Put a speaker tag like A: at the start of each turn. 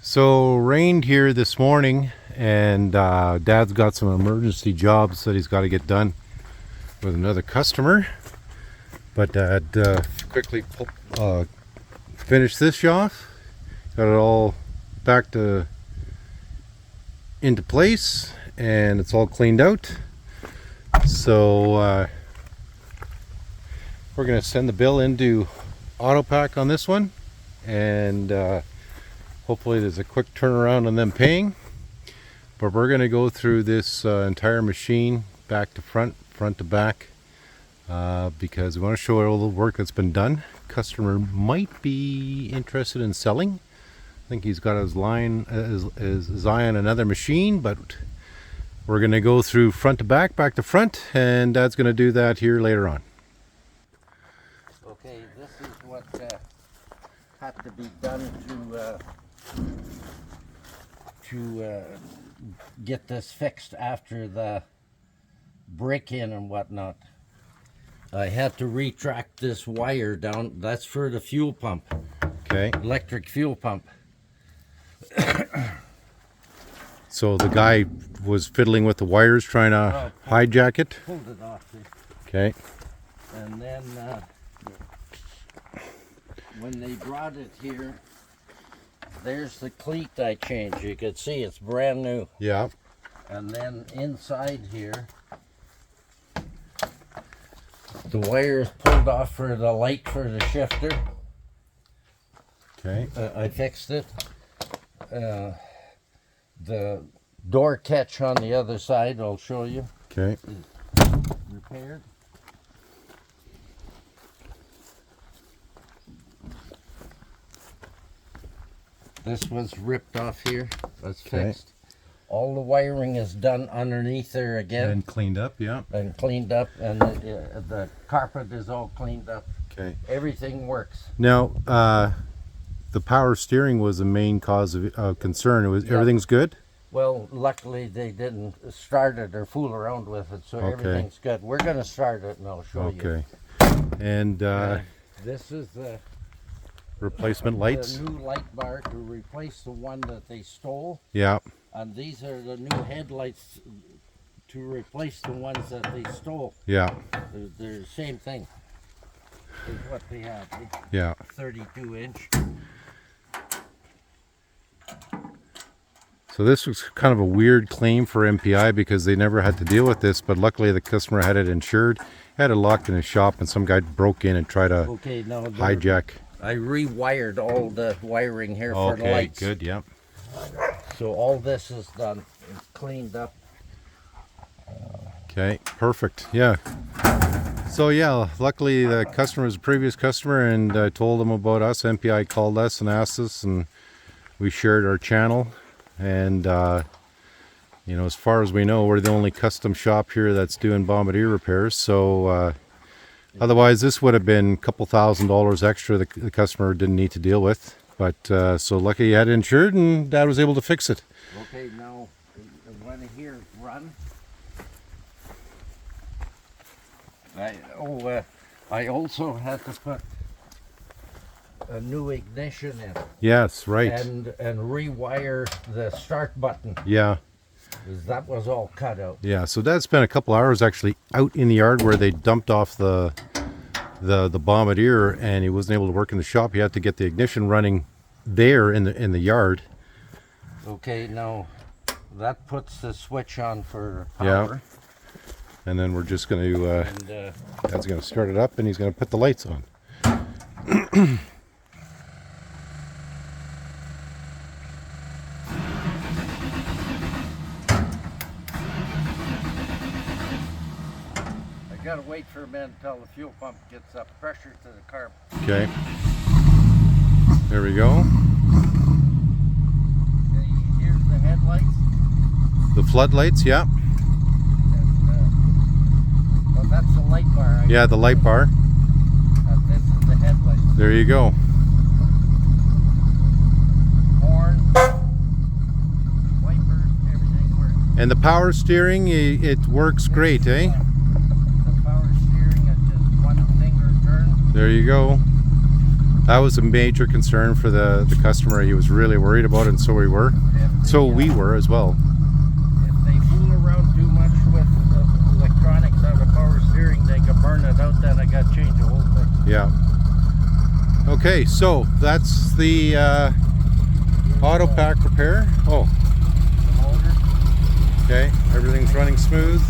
A: So rained here this morning, and Dad's got some emergency jobs that he's got to get done with another customer. But Dad quickly finished this off, got it all back into place, and it's all cleaned out. So we're going to send the bill into Autopac on this one, and hopefully there's a quick turnaround on them paying. But we're going to go through this entire machine back to front to back, because we want to show all the work that's been done. Customer might be interested in selling. I think he's got his eye on another machine, but we're going to go through front to back to front, and Dad's going to do that here later on.
B: Okay, this is what had to be done to get this fixed after the break-in and whatnot. I had to retract this wire down. That's for the fuel pump.
A: Okay.
B: Electric fuel pump.
A: So the guy was fiddling with the wires, trying to hijack it.
B: Pulled it off there.
A: Okay.
B: And then when they brought it here, there's the cleat I changed. You can see it's brand new.
A: Yeah.
B: And then inside here, the wire is pulled off for the light for the shifter.
A: Okay.
B: I fixed it. The door catch on the other side, I'll show you,
A: Okay.
B: is repaired. This was ripped off here. That's fixed. All the wiring is done underneath there again.
A: And cleaned up, yeah.
B: And cleaned up, and the carpet is all cleaned up.
A: Okay.
B: Everything works.
A: Now, the power steering was the main cause of concern.
B: Yeah.
A: Everything's good?
B: Well, luckily they didn't start it or fool around with it, so everything's good. We're going to start it, and I'll show you.
A: Okay. And
B: This is the
A: replacement lights?
B: the new light bar to replace the one that they stole.
A: Yeah.
B: And these are the new headlights to replace the ones that they stole.
A: Yeah.
B: They're the same thing. Is what they have.
A: Yeah.
B: 32-inch.
A: So this was kind of a weird claim for MPI because they never had to deal with this, but luckily the customer had it insured, had it locked in his shop, and some guy broke in and tried to hijack.
B: I rewired all the wiring here for the lights.
A: Okay, good, yeah.
B: So all this is done. It's cleaned up.
A: Okay, perfect, yeah. So yeah, luckily the customer was a previous customer, and I told them about us. MPI called us and asked us, and we shared our channel. And you know, as far as we know, we're the only custom shop here that's doing Bombardier repairs. So otherwise this would have been a couple $1,000s extra the customer didn't need to deal with. But so lucky he had it insured, and Dad was able to fix it.
B: Okay, now when here run. I also had to put a new ignition in.
A: Yes, right.
B: And rewire the start button.
A: Yeah.
B: Because that was all cut out.
A: Yeah, so Dad spent a couple hours actually out in the yard where they dumped off the Bombardier, and he wasn't able to work in the shop. He had to get the ignition running there in the yard.
B: Okay, now that puts the switch on for power.
A: Yeah. And then we're just going to Dad's going to start it up, and he's going to put the lights on.
B: I gotta wait for a minute until the fuel pump gets up pressure to the carb.
A: Okay. There we go.
B: Okay, here's the headlights.
A: The floodlights, yeah.
B: And, well, that's the light bar.
A: Yeah, the light bar.
B: And this is the headlights.
A: There you go.
B: Horn, wipers, everything works.
A: And the power steering, it works great, eh?
B: The power steering is just one finger turn.
A: There you go. That was a major concern for the customer. He was really worried about it, and so we were. So we were as well.
B: If they fool around too much with electronics out of power steering, they can burn it out. Then I got to change the whole thing.
A: Yeah. Okay, so that's the Autopac repair. Oh,
B: The motor.
A: okay. Everything's running smooth.